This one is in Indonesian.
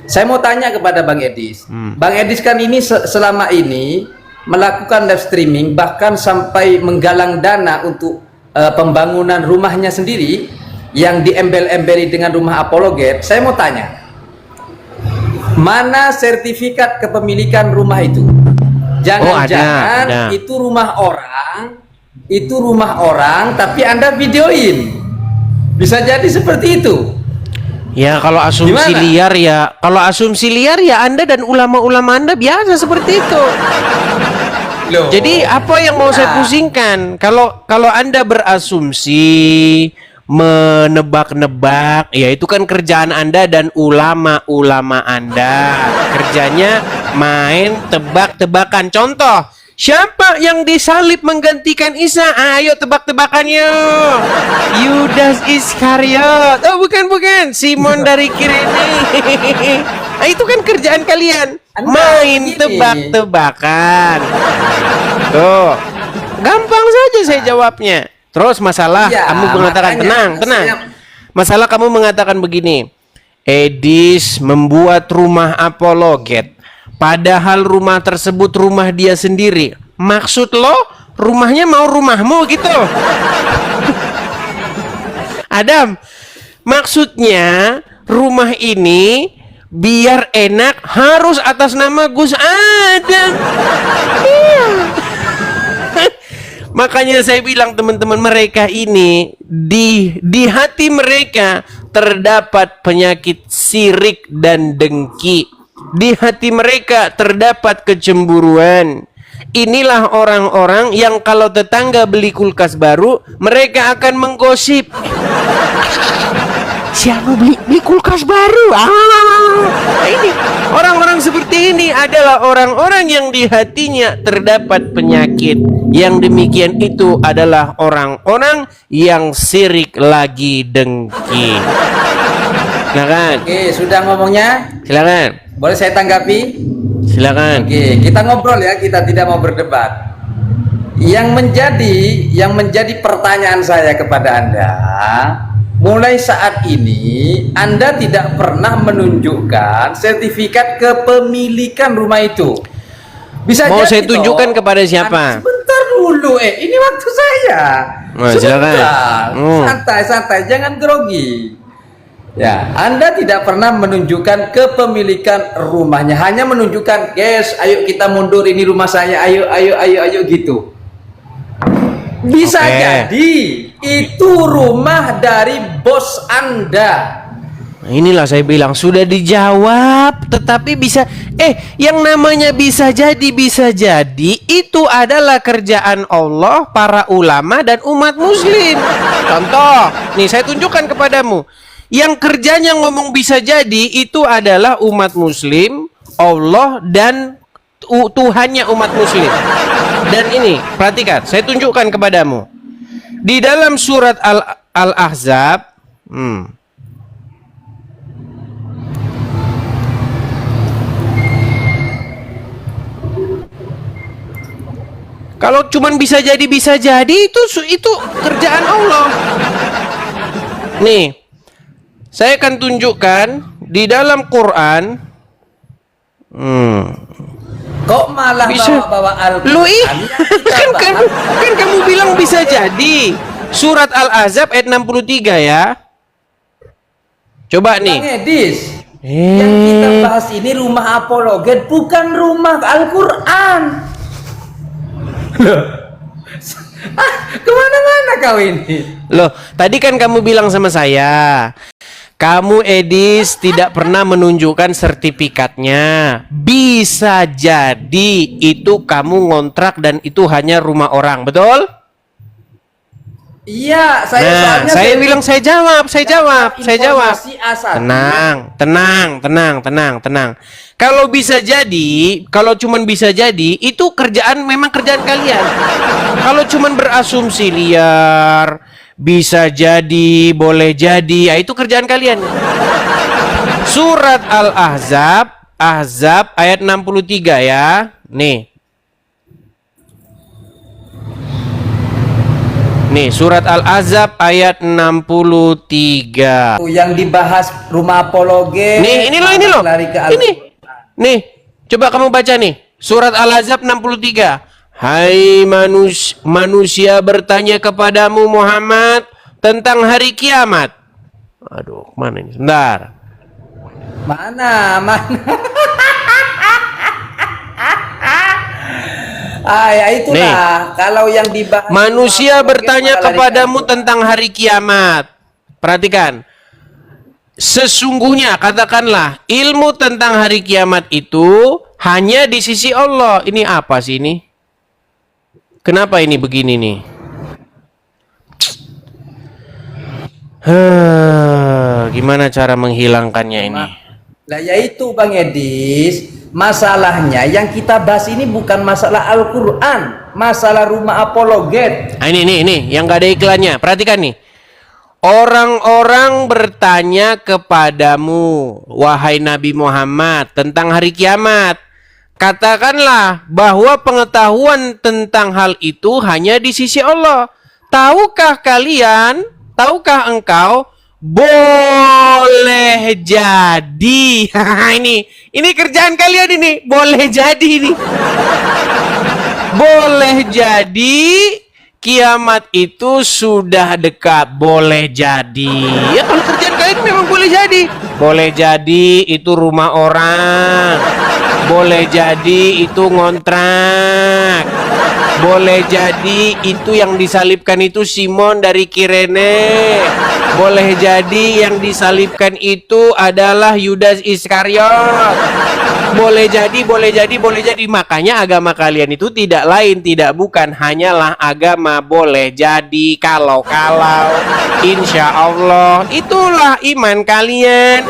Saya mau tanya kepada Bang Edis. Bang Edis kan ini selama ini melakukan live streaming, bahkan sampai menggalang dana untuk pembangunan rumahnya sendiri yang diembel-embeli dengan rumah Apologet. Saya mau tanya, mana sertifikat kepemilikan rumah itu? Jangan-jangan itu rumah orang, tapi Anda videoin. Bisa jadi seperti itu. Ya kalau asumsi liar ya, Anda dan ulama-ulama Anda biasa seperti itu. Loh. Jadi apa yang mau saya pusingkan? Kalau Anda berasumsi, menebak-nebak, ya itu kan kerjaan Anda dan ulama-ulama Anda. Kerjanya main tebak-tebakan. Contoh, siapa yang disalib menggantikan Isa? Ayo tebak-tebakan yuk. Yudas Iskariot. Oh bukan, Simon dari Kirene. Nah, itu kan kerjaan kalian. Main tebak-tebakan. Tuh, gampang saja saya jawabnya. Terus masalah kamu mengatakan tenang. Masalah kamu mengatakan begini. Edis membuat rumah Apologet, padahal rumah tersebut rumah dia sendiri. Maksud lo rumahnya mau rumahmu gitu? Adam, maksudnya rumah ini biar enak harus atas nama Gus Adam. Iya. Makanya saya bilang teman-teman, mereka ini di hati mereka terdapat penyakit sirik dan dengki. Di hati mereka terdapat kecemburuan. Inilah orang-orang yang kalau tetangga beli kulkas baru, mereka akan menggosip. Siapa beli kulkas baru? Nah, ini orang-orang seperti ini adalah orang-orang yang di hatinya terdapat penyakit. Yang demikian itu adalah orang-orang yang sirik lagi dengki. Silakan. Oke, sudah ngomongnya? Silakan. Boleh saya tanggapi? Silakan. Oke, kita ngobrol ya, kita tidak mau berdebat. Yang menjadi pertanyaan saya kepada Anda, mulai saat ini Anda tidak pernah menunjukkan sertifikat kepemilikan rumah itu. Bisa mau jadi saya tunjukkan kepada siapa? Sebentar dulu, ini waktu saya. Silakan. Santai, jangan grogi. Ya, Anda tidak pernah menunjukkan kepemilikan rumahnya, hanya menunjukkan, guys, ayo kita mundur, ini rumah saya, ayo gitu. Bisa jadi itu rumah dari bos Anda. Nah, inilah saya bilang sudah dijawab, tetapi bisa yang namanya bisa jadi itu adalah kerjaan Allah, para ulama dan umat muslim. Contoh, nih saya tunjukkan kepadamu. Yang kerjanya ngomong bisa jadi itu adalah umat muslim, Allah dan Tuhannya umat muslim. Dan ini, perhatikan, saya tunjukkan kepadamu. Di dalam surat Al-Ahzab, kalau cuman bisa jadi itu kerjaan Allah. Nih, saya akan tunjukkan di dalam Quran. Kok malah bawa Al-Quran? Kan kamu bilang bisa jadi. Surat Al-Ahzab ayat 63 ya. Coba nih. Bang Edis, yang kita bahas ini rumah Apologet, bukan rumah Al-Quran. Kemana-mana kau ini? Loh, tadi kan kamu bilang sama saya, kamu Edis tidak pernah menunjukkan sertifikatnya. Bisa jadi itu kamu ngontrak dan itu hanya rumah orang, betul? Iya, saya bilang saya jawab. Tenang. Kalau bisa jadi, kalau cuman bisa jadi, itu memang kerjaan kalian. Kalau cuman berasumsi liar, bisa jadi, boleh jadi, ya itu kerjaan kalian. Surat Al-Ahzab ayat 63 ya. Nih. Nih, surat Al-Ahzab ayat 63. Yang dibahas rumah apologet. Nih, ini loh. Lari ke Ini. Nih, coba kamu baca nih. Surat Al-Ahzab 63. Hai manusia bertanya kepadamu Muhammad tentang hari kiamat. Aduh, mana ini? Sebentar. Mana? Ya itulah. Nih. Kalau yang dibahas Manusia rumah bertanya apologet, kepadamu tentang hari kiamat. Perhatikan. Sesungguhnya, katakanlah, ilmu tentang hari kiamat itu hanya di sisi Allah. Ini apa sih ini? Kenapa ini begini nih? Gimana cara menghilangkannya ini? Nah, yaitu Bang Edis, masalahnya yang kita bahas ini bukan masalah Al-Quran, masalah rumah apologet. Nah, ini yang gak ada iklannya. Perhatikan nih. Orang-orang bertanya kepadamu, wahai Nabi Muhammad, tentang hari kiamat. Katakanlah bahwa pengetahuan tentang hal itu hanya di sisi Allah. Tahukah tahukah engkau, boleh jadi. Ini kerjaan kalian ini, boleh jadi ini. Boleh jadi kiamat itu sudah dekat, boleh jadi. Ya kalau kerjaan kalian memang boleh jadi. Boleh jadi itu rumah orang. Boleh jadi itu ngontrak. Boleh jadi itu yang disalibkan itu Simon dari Kirene. Boleh jadi yang disalibkan itu adalah Yudas Iskariot. Boleh jadi. Makanya agama kalian itu tidak lain, tidak bukan, hanyalah agama boleh jadi. Kalau insya Allah itulah iman kalian.